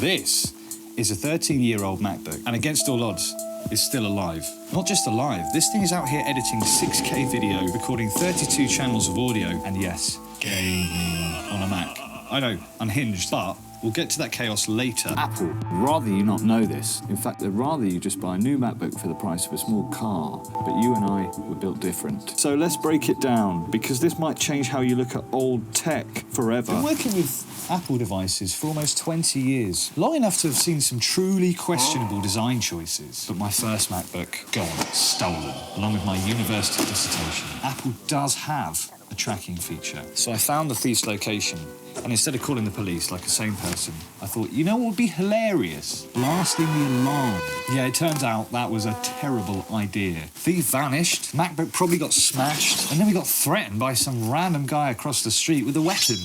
This is a 13-year-old MacBook, and against all odds, is still alive. Not just alive, this thing is out here editing 6K video, recording 32 channels of audio, and yes, gaming on a Mac. I know, unhinged, but we'll get to that chaos later. Apple, rather you not know this. In fact, they'd rather you just buy a new MacBook for the price of a small car. But you and I were built different. So let's break it down, because this might change how you look at old tech forever. I've been working with Apple devices for almost 20 years. Long enough to have seen some truly questionable design choices. But my first MacBook, gone, stolen, along with my university dissertation. Apple does have a tracking feature. So I found the thief's location, and instead of calling the police like a sane person, I thought, you know what would be hilarious? Blasting the alarm. Yeah, it turns out that was a terrible idea. Thief vanished, MacBook probably got smashed, and then we got threatened by some random guy across the street with a weapon.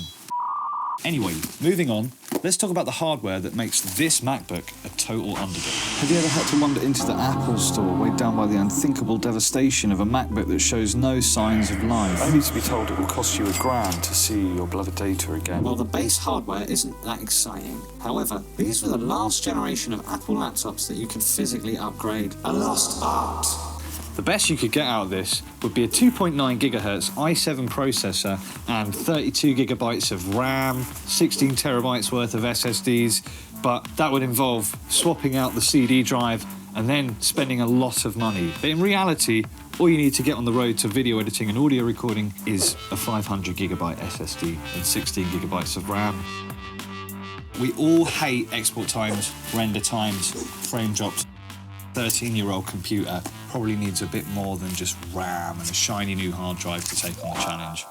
Anyway, moving on, let's talk about the hardware that makes this MacBook a total underdog. Have you ever had to wander into the Apple store, weighed down by the unthinkable devastation of a MacBook that shows no signs of life? Only to be told it will cost you $1,000 to see your beloved data again. Well, the base hardware isn't that exciting. However, these were the last generation of Apple laptops that you could physically upgrade. A lost art. The best you could get out of this would be a 2.9 GHz i7 processor and 32 gigabytes of RAM, 16 terabytes worth of SSDs, but that would involve swapping out the CD drive and then spending a lot of money. But in reality, all you need to get on the road to video editing and audio recording is a 500 gigabyte SSD and 16 gigabytes of RAM. We all hate export times, render times, frame drops. 13-year-old computer probably needs a bit more than just RAM and a shiny new hard drive to take on the challenge.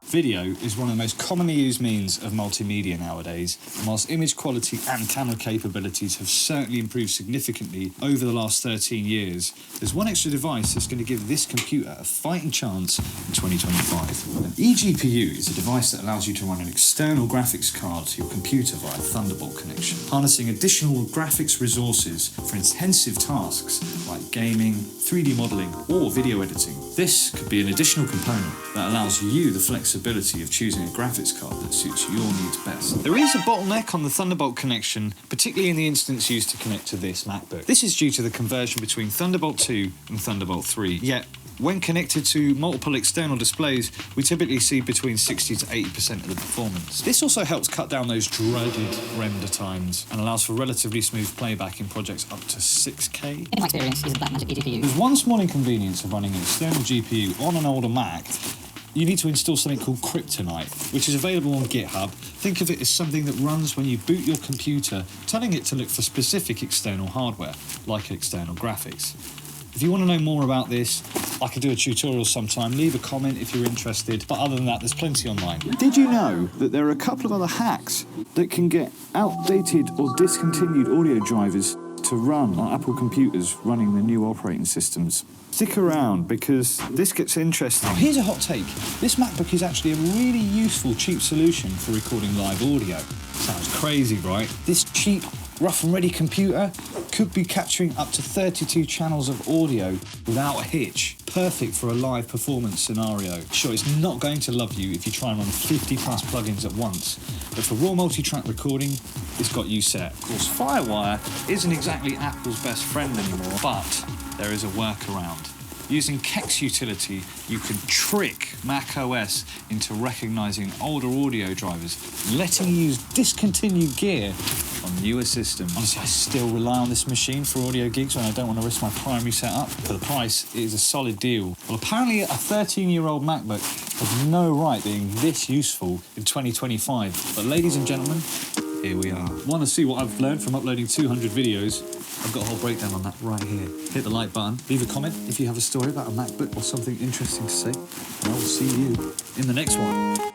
Video is one of the most commonly used means of multimedia nowadays, and whilst image quality and camera capabilities have certainly improved significantly over the last 13 years, there's one extra device that's going to give this computer a fighting chance in 2025. An eGPU is a device that allows you to run an external graphics card to your computer via a Thunderbolt connection, harnessing additional graphics resources for intensive tasks like gaming, 3D modeling, or video editing. This could be an additional component that allows you the flexibility of choosing a graphics card that suits your needs best. There is a bottleneck on the Thunderbolt connection, particularly in the instance used to connect to this MacBook. This is due to the conversion between Thunderbolt 2 and Thunderbolt 3, yet when connected to multiple external displays, we typically see between 60 to 80% of the performance. This also helps cut down those dreaded render times and allows for relatively smooth playback in projects up to 6K. In my experience, is a Blackmagic eGPU. There's one small inconvenience of running an external GPU on an older Mac. You need to install something called Kryptonite, which is available on GitHub. Think of it as something that runs when you boot your computer, telling it to look for specific external hardware, like external graphics. If you want to know more about this, I can do a tutorial sometime. Leave a comment if you're interested. But other than that, there's plenty online. Did you know that there are a couple of other hacks that can get outdated or discontinued audio drivers to run on Apple computers running the new operating systems? Stick around, because this gets interesting. Now, here's a hot take. This MacBook is actually a really useful, cheap solution for recording live audio. Sounds crazy, right? This cheap, rough and ready computer could be capturing up to 32 channels of audio without a hitch. Perfect for a live performance scenario. Sure, it's not going to love you if you try and run 50 plus plugins at once, but for raw multi-track recording, it's got you set. Of course, Firewire isn't exactly Apple's best friend anymore, but there is a workaround. Using Kex utility, you can trick macOS into recognizing older audio drivers, letting you use discontinued gear on newer systems. Honestly, I still rely on this machine for audio gigs when I don't want to risk my primary setup. For the price, it is a solid deal. Well, apparently a 13-year-old MacBook has no right being this useful in 2025. But ladies and gentlemen, here we are. Want to see what I've learned from uploading 200 videos? I've got a whole breakdown on that right here. Hit the like button, leave a comment if you have a story about a MacBook or something interesting to say, and I will see you in the next one.